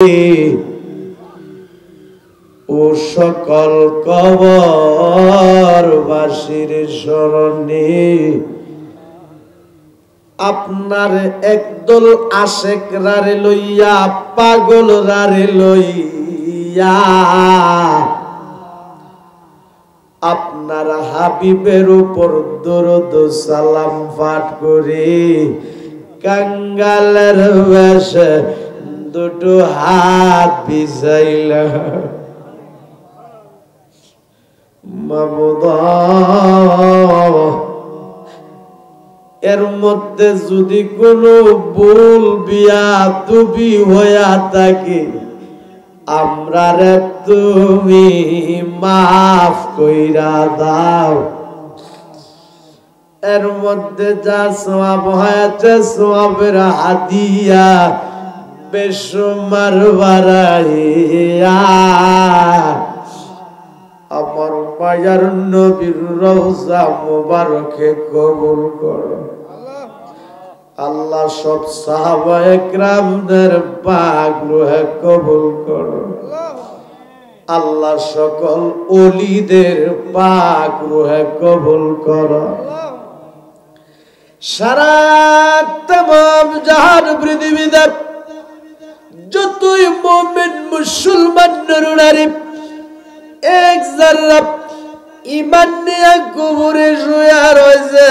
ও সকল কবরবাসীর স্মরণে আপনার একদল আশেক রারে লইয়া পাগল রারে লইয়া আপনার হাবিবের উপর দরুদ সালাম পাঠ করে কাঙ্গালের বেশে দুটো হাত বিছাইলা মাবুদ এর মধ্যে যদি কোনো ভুল বিয়াদবি হইয়া থাকে আমরারে তুমি মাফ কইরা দাও। এর মধ্যে যা সওয়াব হয়েছে সওয়াবের হাদিয়া বেশুমার বাড়াইয়া আমার মায়ার নবীর রওজা মুবারকে কবুল করো আল্লাহ। সব সাহাবায়ে কেরামদের পাক রূহে কবুল করো আল্লাহ। সকল ওলিদের পাক রূহে কবুল করো। সারা तमाम জাহান পৃথিবীতে যতই মুমিন মুসলমান নরনারী এক যারা ঈমান নিয়ে কবরে শুয়ে রয়েছে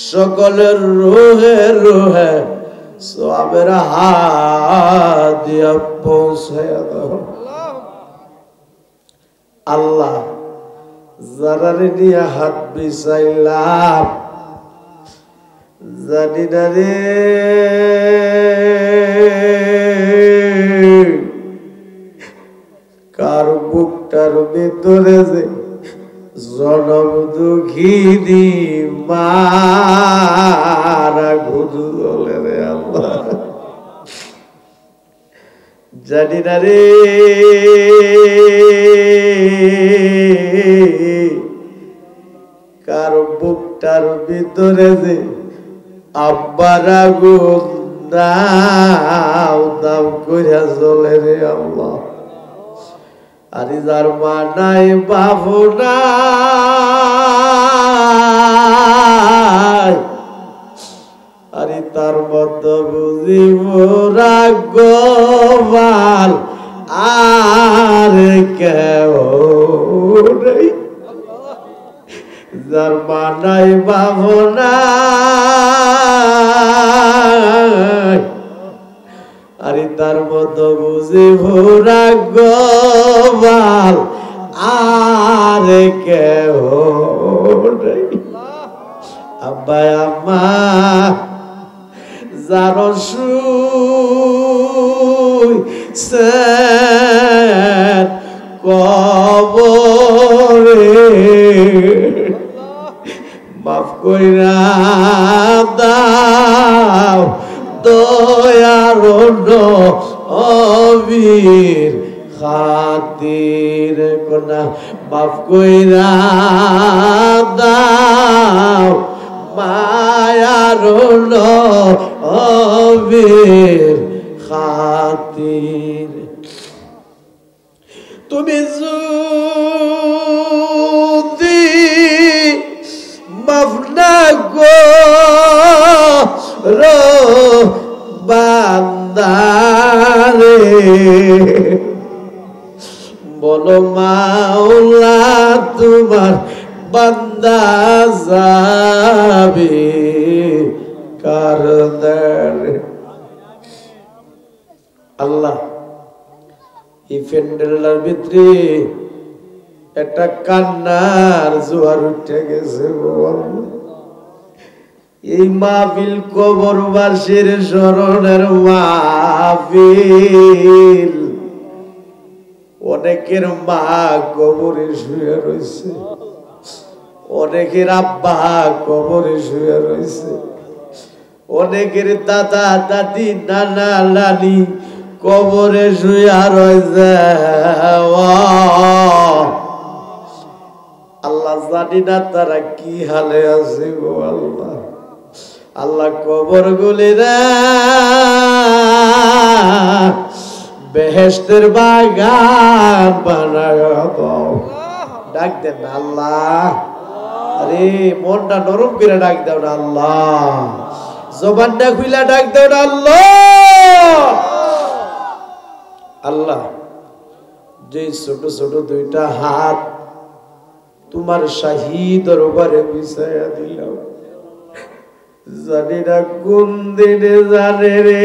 সকলের রুহে রুহে সওয়াবের হাদিয়া পৌঁছায়া দাও আল্লাহ। যারা নিয়ে হাত বিছাইলাম জানি না রে কার বুকটার ভিতরে যে জনম দুঃখিনী মারা গুরু বলে রে আল্লাহ জানি না রে কার বুকটার ভিতরে যে আব্বার আগুন দাও দাও কইরা জ্বলে রে আল্লাহ। আরে যার মা নাই বাবু নাই আরে তার মতো বুঝিব রাগবাল আর কেউ নেই। যার মা নাই বাবু নাই আরে তার মতো বুঝিব রাগবাল আর কেউ নেই। আব্বা আম্মা যার শুইছেন কবরে মাফ কইরা দাও দয়ার নবীর খাতির কোনা মাফ কইরা দাও মায়ার নবীর খাতির। তুমি যদি মাফ না করো বান্দারে বলো মাওলা তোমার বান্দা যাবে কার দ্বারে। আল্লাহ এই প্যান্ডেলের ভিতরে একটা কান্নার জোয়ার উঠে গেছে। এই মাহফিল কবরবাসীর স্মরণের মাহফিল। অনেকের মা কবরে শুয়ে রয়েছে, অনেকের আব্বা কবরে শুয়ে রয়েছে, অনেকের দাদা দাদি নানা নানি কবরে শুয়ে রয়েছে। আল্লাহ জানি না তারা কি হালে আছে গো আল্লাহ। আল্লাহ কবর গুলিরা বেহেশতের বাগান বানায় দাও। ডাক দেন না আল্লাহ, আরে মনটা নরম করে ডাক দাও না আল্লাহ, জবানটা খুইলা ডাক দাও না আল্লাহ। আল্লাহ যে ছোট ছোট দুইটা হাত তোমার শাহী দরবারে বিছায়া দিলাম, জানি না কোন দিনে জানে রে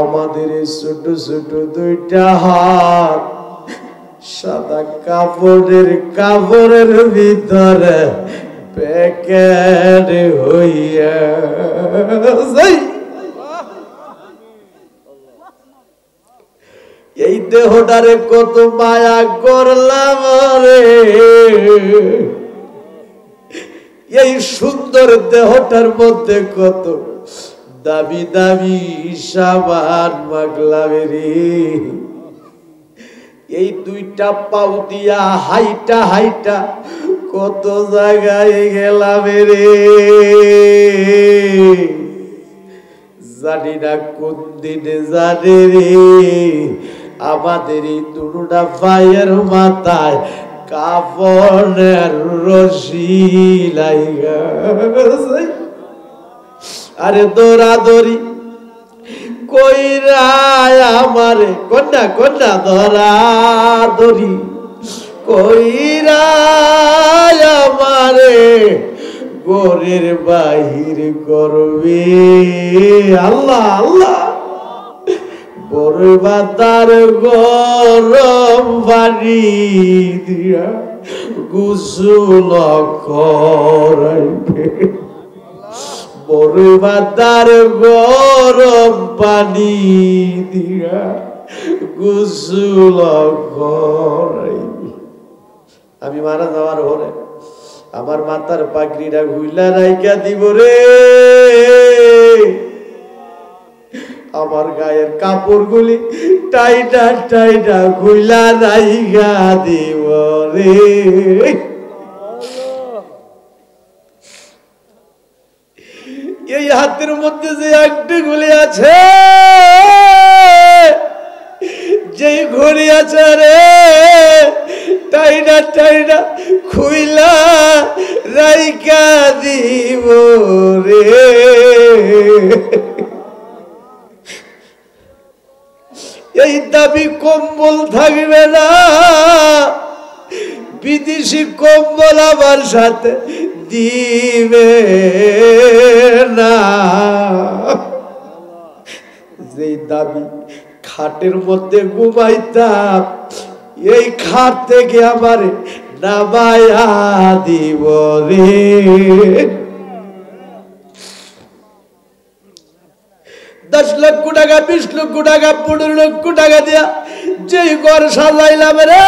আমাদের এই ছোট ছোট দুইটা হাত সাদা কাপড়ের ভিতরে প্যাকেট হইয়া যাই। এই দেহটারে কত মায়া করলাম রে, এই সুন্দর দেহটার মধ্যে কত দামি দামি সাবান মাগলাম রে। এই দুইটা পাও দিয়া হাইটা হাইটা কত জায়গায় গেলাম রে, জানি না কোন দিনে জানে রে আমাদের এই দুটা পায়ের মাথায় কাফনের রশি লাইগা। আরে দৌড়াদৌড়ি কইরা আমারে কন্যা কন্যা দৌড়াদৌড়ি কইরা আমারে ঘরের বাহির করবে। আল্লাহ আল্লাহ বরবাদার গরম পানি দিয়া গোসল করাইবে, বরবাদার গরম পানি দিয়া গোসল করাইবে। আমি মারা যাওয়ার হলে আমার মাথার পাগড়িটা ঘুইলা রাইখা দিব রে, আমার গায়ের কাপড়গুলি টাইটা টাইটা ঘুইলা রাইখা দিব রে। এই হাতের মধ্যে যে একটি গুলি আছে, যেই ঘড়ি আছে রে টাইনা টাইনা খুইলা রাইকা দিব রে। এই দামি কম্বল থাকবে না, বিদেশি কম্বল আমার সাথে দিবে না। যেই দামি খাটের মধ্যে ঘুমাইতাম, এই খাট থেকে আমার নামায়া দিব রে। 10 লক্ষ টাকা 20 লক্ষ টাকা 15 লক্ষ টাকা দিয়া যেই ঘর সাজাইলাম রে,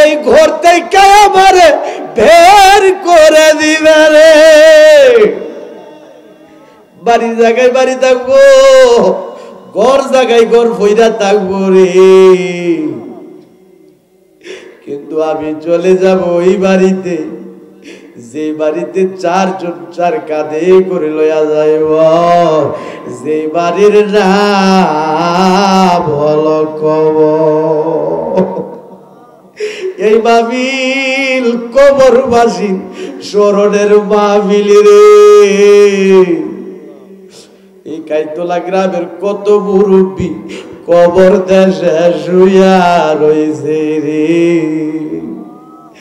এই ঘর থেকে আমার বের করে দিবে রে। বাড়ি জায়গায় বাড়ি থাকবো, ঘর জায়গায় ঘর ফইরা থাকবো রে, কিন্তু আমি চলে যাব ওই বাড়িতে যে বাড়িতে 4 জন 4 কাঁধে করে লইয়া যাইব, যে বাড়ির নাম হলো কবর। এই মাহফিল কবরবাসী স্মরণের মাহফিল রে। এই কাইতলা গ্রামের কত মুরব্বী কবর দেশে শুইয়া রইছে রে।